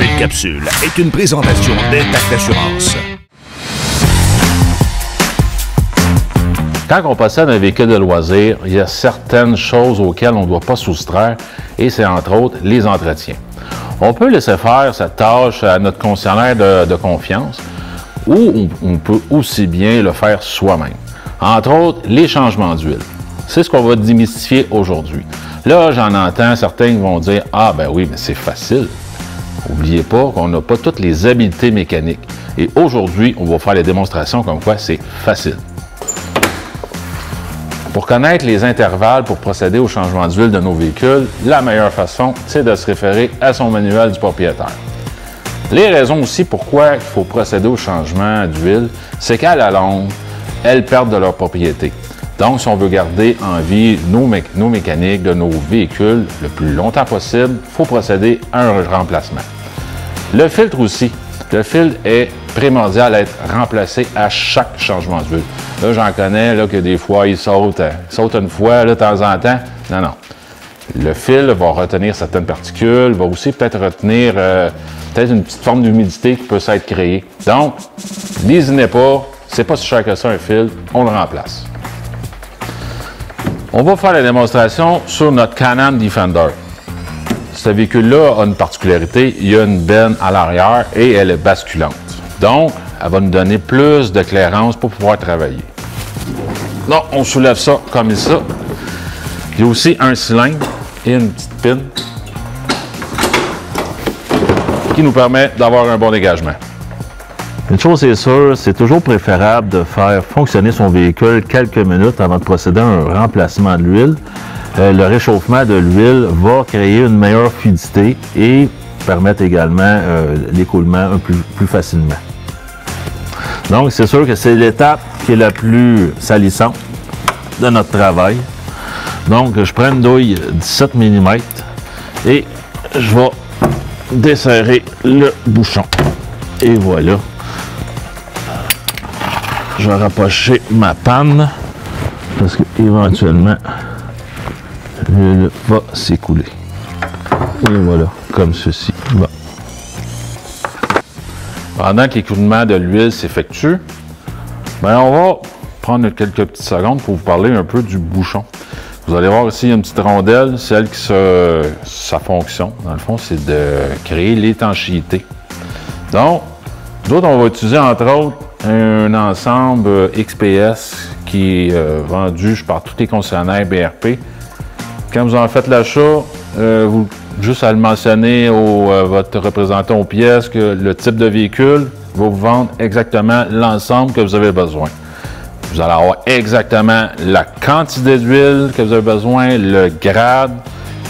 Cette capsule est une présentation d'Intact Assurance. Quand on possède un véhicule de loisir, il y a certaines choses auxquelles on ne doit pas soustraire et c'est entre autres les entretiens. On peut laisser faire cette tâche à notre concessionnaire de confiance ou on peut aussi bien le faire soi-même. Entre autres, les changements d'huile. C'est ce qu'on va démystifier aujourd'hui. Là, j'en entends certains qui vont dire « Ah ben oui, mais c'est facile ». N'oubliez pas qu'on n'a pas toutes les habiletés mécaniques. Et aujourd'hui, on va faire les démonstrations comme quoi c'est facile. Pour connaître les intervalles pour procéder au changement d'huile de nos véhicules, la meilleure façon, c'est de se référer à son manuel du propriétaire. Les raisons aussi pourquoi il faut procéder au changement d'huile, c'est qu'à la longue, elles perdent de leur propriété. Donc, si on veut garder en vie nos mécaniques de nos véhicules le plus longtemps possible, il faut procéder à un remplacement. Le filtre aussi. Le filtre est primordial à être remplacé à chaque changement d'huile. Là, j'en connais là, que des fois, il saute une fois là, de temps en temps. Non, non. Le fil va retenir certaines particules, va aussi peut-être retenir peut-être une petite forme d'humidité qui peut s'être créée. Donc, lésinez pas, c'est pas si cher que ça un fil, on le remplace. On va faire la démonstration sur notre Can-Am Defender. Ce véhicule-là a une particularité, il y a une benne à l'arrière et elle est basculante. Donc, elle va nous donner plus de clairance pour pouvoir travailler. Donc, on soulève ça comme ça. Il y a aussi un cylindre et une petite pine qui nous permet d'avoir un bon dégagement. Une chose est sûre, c'est toujours préférable de faire fonctionner son véhicule quelques minutes avant de procéder à un remplacement de l'huile. Le réchauffement de l'huile va créer une meilleure fluidité et permettre également l'écoulement plus facilement. Donc, c'est sûr que c'est l'étape qui est la plus salissante de notre travail. Donc, je prends une douille 17 mm et je vais desserrer le bouchon. Et voilà. Je vais rapprocher ma panne parce qu'éventuellement, l'huile va s'écouler. Et voilà, comme ceci. Bon. Pendant que l'écoulement de l'huile s'effectue, on va prendre quelques petites secondes pour vous parler un peu du bouchon. Vous allez voir ici, il y a une petite rondelle, celle qui sa fonction, dans le fond, c'est de créer l'étanchéité. Donc, d'autres, on va utiliser entre autres un ensemble XPS qui est vendu par tous les concessionnaires BRP. Quand vous en faites l'achat, vous juste à le mentionner votre représentant aux pièces que le type de véhicule va vous vendre exactement l'ensemble que vous avez besoin. Vous allez avoir exactement la quantité d'huile que vous avez besoin, le grade.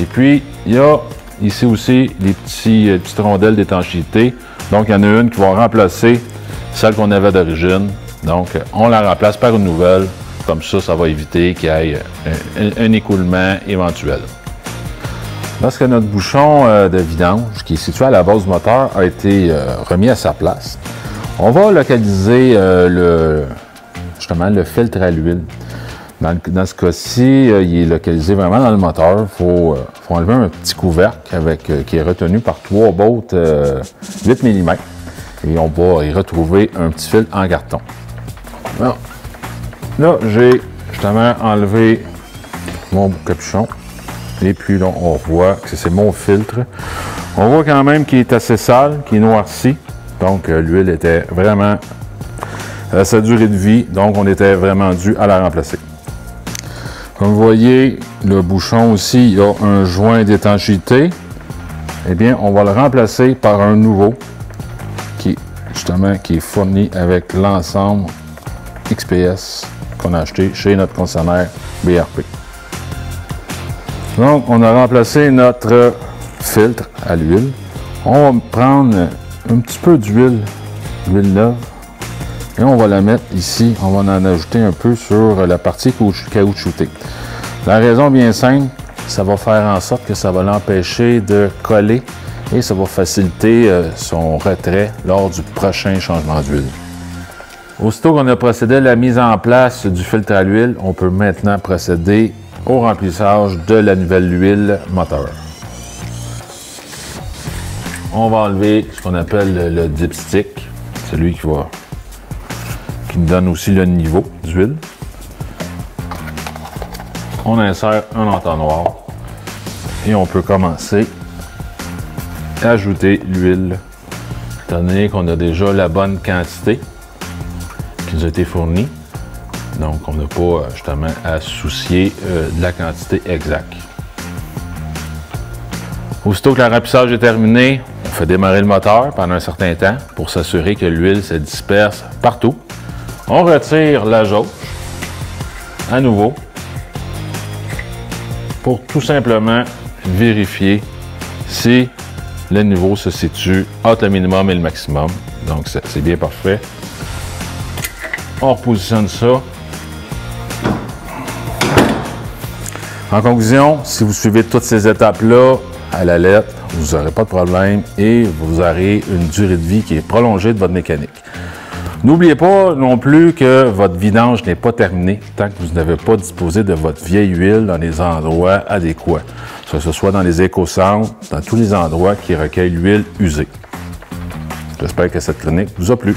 Et puis, il y a ici aussi les petites rondelles d'étanchéité. Donc, il y en a une qui va remplacer celle qu'on avait d'origine. Donc, on la remplace par une nouvelle. Comme ça va éviter qu'il y ait un écoulement éventuel. Lorsque notre bouchon de vidange, qui est situé à la base du moteur, a été remis à sa place, on va localiser justement le filtre à l'huile. Dans ce cas-ci, il est localisé vraiment dans le moteur. Il faut enlever un petit couvercle qui est retenu par 3 bottes 8 mm. Et on va y retrouver un petit fil en carton. Alors, là, j'ai justement enlevé mon capuchon. Et puis là, on voit que c'est mon filtre. On voit quand même qu'il est assez sale, qu'il est noirci. Donc, l'huile était vraiment à sa durée de vie. Donc, on était vraiment dû à la remplacer. Comme vous voyez, le bouchon aussi, il y a un joint d'étanchéité. Eh bien, on va le remplacer par un nouveau qui est fourni avec l'ensemble XPS qu'on a acheté chez notre concessionnaire BRP. Donc, on a remplacé notre filtre à l'huile. On va prendre un petit peu d'huile neuve, et on va la mettre ici. On va en ajouter un peu sur la partie caoutchoutée. La raison bien simple, ça va faire en sorte que ça va l'empêcher de coller et ça va faciliter son retrait lors du prochain changement d'huile. Aussitôt qu'on a procédé à la mise en place du filtre à l'huile, on peut maintenant procéder au remplissage de la nouvelle huile moteur. on va enlever ce qu'on appelle le dipstick. C'est lui qui nous donne aussi le niveau d'huile. On insère un entonnoir et on peut commencer à ajouter l'huile, étant donné qu'on a déjà la bonne quantité qui nous a été fournie. Donc, on n'a pas justement à se soucier de la quantité exacte. Aussitôt que le remplissage est terminé, on fait démarrer le moteur pendant un certain temps pour s'assurer que l'huile se disperse partout. On retire la jauge à nouveau pour tout simplement vérifier si le niveau se situe entre le minimum et le maximum. Donc, c'est bien parfait. On repositionne ça. En conclusion, si vous suivez toutes ces étapes-là à la lettre, vous n'aurez pas de problème et vous aurez une durée de vie qui est prolongée de votre mécanique. N'oubliez pas non plus que votre vidange n'est pas terminée tant que vous n'avez pas disposé de votre vieille huile dans les endroits adéquats, que ce soit dans les éco-centres, dans tous les endroits qui recueillent l'huile usée. J'espère que cette chronique vous a plu.